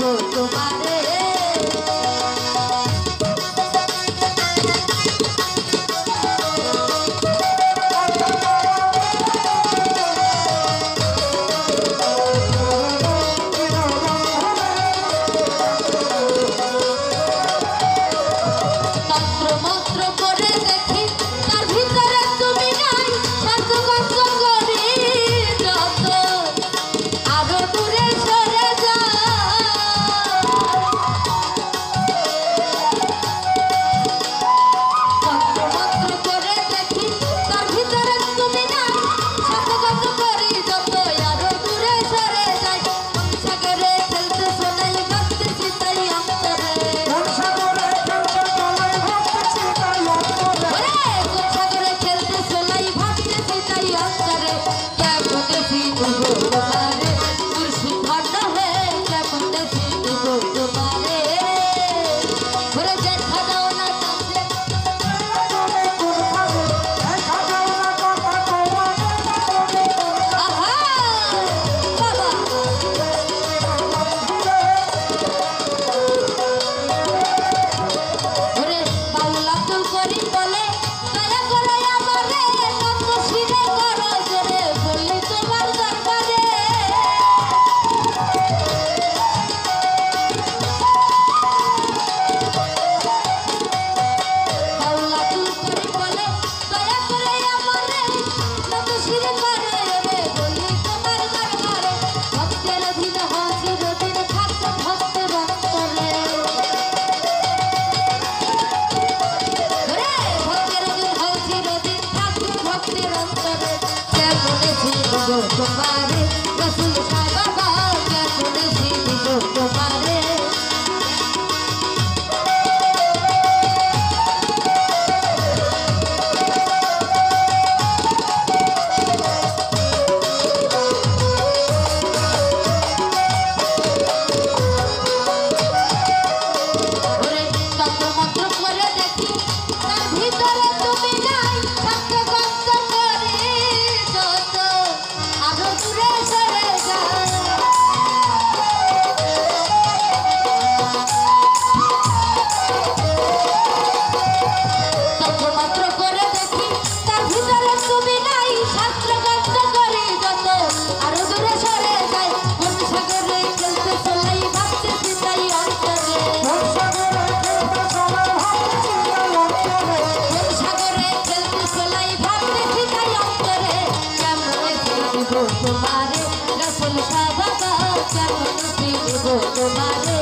তোমারে তোমারে রসুল সাহেবা কেমন চিনব তোমারে ওরে তন্ত্র করে দেখি তার ভিতরে তুমি নাই থাকতে কষ্ট করে যত আরো দূরে সরে যায় তন্ত্র করে দেখি তার ভিতরে তুমি নাই শাস্ত্র কষ্ট করে যত আরো দূরে সরে যায় কোন সাগরে খেলতে চলাই ভাবতে চিন্তাই অন্তরে কোন সাগরে খেলতে চলাই ভাবতে চিন্তাই অন্তরে কেমন চিনব তোমারে রসুল সাহেবা কেমন চিনব তোমারে